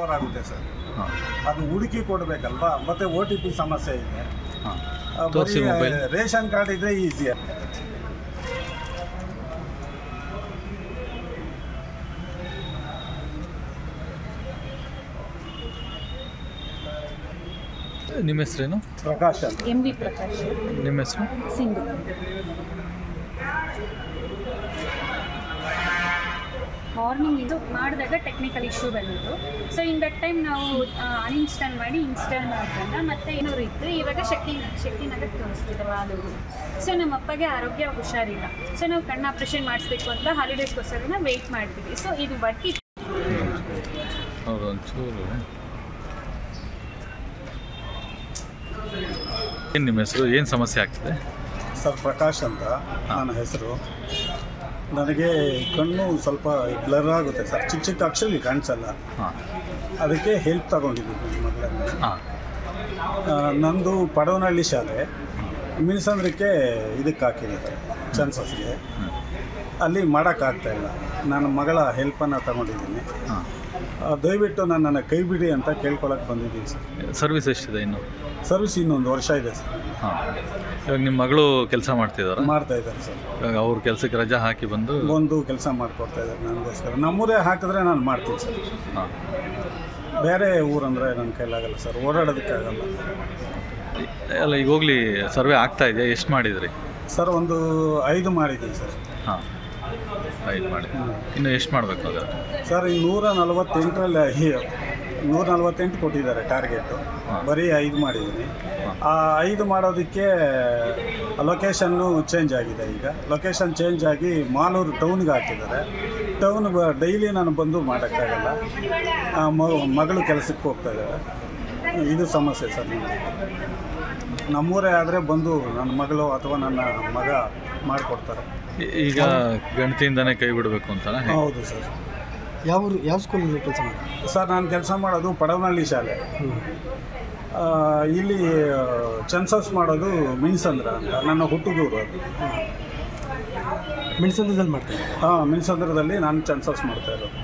ಆಗುತ್ತೆ ಸರ್. ಅದು ಹುಡುಕಿ ಕೊಡಬೇಕಲ್ವಾ, ಮತ್ತೆ OTP ಸಮಸ್ಯೆ ಇದೆ. ರೇಷನ್ ಕಾರ್ಡ್ ಇದ್ರೆ ಈಸಿ. ನಿಮ್ಮ ಹೆಸರೇನು? ಪ್ರಕಾಶ್ ಅಂತ. MV ಪ್ರಕಾಶ್. ನಿಮ್ಮ ಹೆಸರು? ಸಿಂಧು. ಮಾರ್ನಿಂಗ್ ಇದು ಮಾಡಿದಾಗ ಟೆಕ್ನಿಕಲ್ ಇಶ್ಯೂ ಬಂದಿತ್ತು. ಸೊ ಇನ್ ದಟ್ ಟೈಮ್ ನಾವು ಅನ್ಇನ್ಸ್ಟಾಲ್ ಮಾಡಿ ಇನ್ಸ್ಟಾಲ್ ಮಾಡ್ಕೊಂಡ ಮತ್ತೆ ಏನೂರು ಇತ್ತು. ಇವಾಗ ಶಕ್ತಿನಗರ ತೋರಿಸ್ತಿದ್ದೆವು ಆಲೂರು. ಸೊ ನಮ್ಮ ಅಪ್ಪಗೆ ಆರೋಗ್ಯ ಹುಷಾರಿಲ್ಲ. ಸೊ ನಾವು ಕಣ್ಣು ಆಪ್ರೇಷನ್ ಮಾಡಿಸ್ಬೇಕು ಅಂತ ಹಾಲಿಡೇಸ್ಗೋಸ್ಕರ ವೆಯ್ಟ್ ಮಾಡ್ತೀವಿ. ಸೊ ಇದು ಬಟ್ಟಿ ಹೌದು ಒಂಚೂರು. ಏನು ನಿಮ್ಮ ಹೆಸರು? ಏನು ಸಮಸ್ಯೆ ಆಗ್ತಿದೆ? ಸರ್ ಪ್ರಕಾಶ್ ಅಂತ ನನ್ನ ಹೆಸರು. ನನಗೆ ಕಣ್ಣು ಸ್ವಲ್ಪ ಬ್ಲರ್ ಆಗುತ್ತೆ ಸರ್, ಚಿಕ್ಕ ಚಿಕ್ಕ ಅಕ್ಷರ ಕಾಣಿಸಲ್ಲ. ಅದಕ್ಕೆ ಹೆಲ್ಪ್ ತಗೊಂಡಿದ್ದೀನಿ ಮೊದಲನೇ. ನಂದು ಪಡವನಹಳ್ಳಿ ಶಾಲೆ ಮಿನಿಸಂದ್ರಕ್ಕೆ ಇದಕ್ಕೆ ಹಾಕಿದ್ದಾರೆ ಚಾನ್ಸಸ್ಗೆ. ಅಲ್ಲಿ ಮಾಡೋಕ್ಕಾಗ್ತಾಯಿಲ್ಲ. ನನ್ನ ಮಗಳ ಹೆಲ್ಪನ್ನು ತಗೊಂಡಿದ್ದೀನಿ. ದಯವಿಟ್ಟು ನನ್ನನ್ನು ಕೈ ಬಿಡಿ ಅಂತ ಕೇಳ್ಕೊಳಕ್ಕೆ ಬಂದಿದ್ದೀನಿ ಸರ್. ಸರ್ವಿಸ್ ಎಷ್ಟಿದೆ ಇನ್ನು? ಸರ್ವಿಸ್ ಇನ್ನೊಂದು ವರ್ಷ ಇದೆ ಸರ್. ಇವಾಗ ನಿಮ್ಮ ಮಗಳು ಕೆಲಸ ಮಾಡ್ತಾ ಇದ್ದಾರೆ ಸರ್. ಇವಾಗ ಅವ್ರ ಕೆಲಸಕ್ಕೆ ರಜಾ ಹಾಕಿ ಬಂದು ಕೆಲಸ ಮಾಡಿಕೊಡ್ತಾ ಇದ್ದಾರೆ ನನಗೋಸ್ಕರ. ನಮ್ಮೂರೇ ಹಾಕಿದ್ರೆ ನಾನು ಮಾಡ್ತೀನಿ ಸರ್. ಬೇರೆ ಊರಂದರೆ ನನ್ನ ಕೈಲಾಗಲ್ಲ ಸರ್, ಓಡಾಡೋದಕ್ಕಾಗಲ್ಲ. ಅಲ್ಲ ಈಗ ಹೋಗ್ಲಿ ಸರ್ವೆ ಆಗ್ತಾ ಇದೆಯಾ? ಎಷ್ಟು ಮಾಡಿದ್ರಿ ಸರ್? ಒಂದು 5 ಮಾಡಿದ್ದೀನಿ ಸರ್. 5 ಮಾಡಿ. ಇನ್ನು ಎಷ್ಟು ಮಾಡಬೇಕು ಅದು ಸರ್? ಈ 148 ಕೊಟ್ಟಿದ್ದಾರೆ ಟಾರ್ಗೆಟು. ಬರೀ 5 ಮಾಡಿದ್ದೀನಿ. ಆ 5 ಮಾಡೋದಕ್ಕೆ ಲೊಕೇಶನ್ನು ಚೇಂಜ್ ಆಗಿದೆ. ಈಗ ಲೊಕೇಶನ್ ಚೇಂಜ್ ಆಗಿ ಮಾಲೂರು ಟೌನ್ಗೆ ಹಾಕಿದ್ದಾರೆ. ಡೈಲಿ ನಾನು ಬಂದು ಮಾಡೋಕ್ಕಾಗಲ್ಲ. ಮಗಳು ಕೆಲಸಕ್ಕೆ ಹೋಗ್ತಾ ಇದ್ದಾರೆ. ಇದು ಸಮಸ್ಯೆ ಸರ್. ನಮ್ಮೂರೇ ಆದರೆ ಬಂದು ನನ್ನ ಮಗಳು ಅಥವಾ ನನ್ನ ಮಗ ಮಾಡಿಕೊಡ್ತಾರೆ. ಈಗ ಗಣತಿಯಿಂದನೇ ಕೈ ಬಿಡಬೇಕು ಅಂತಾನೆ? ಹೌದು ಸರ್. ಯಾವ ಸ್ಕೂಲಲ್ಲಿ ಕೆಲಸ ಮಾಡಿ ಸರ್? ನಾನು ಕೆಲಸ ಮಾಡೋದು ಪಡವನಹಳ್ಳಿ ಶಾಲೆ. ಇಲ್ಲಿ ಸೆನ್ಸಸ್ ಮಾಡೋದು ಮಿನಿಸಂದ್ರ ಅಂತ ನನ್ನ ಹುಟ್ಟುದೂರು. ಅದು ಮಿನಿಸಂದ್ರದಲ್ಲಿ ಮಾಡ್ತಾರೆ. ಮಿನಿಸಂದ್ರದಲ್ಲಿ ನಾನು ಸೆನ್ಸಸ್ ಮಾಡ್ತಾ ಇರೋದು.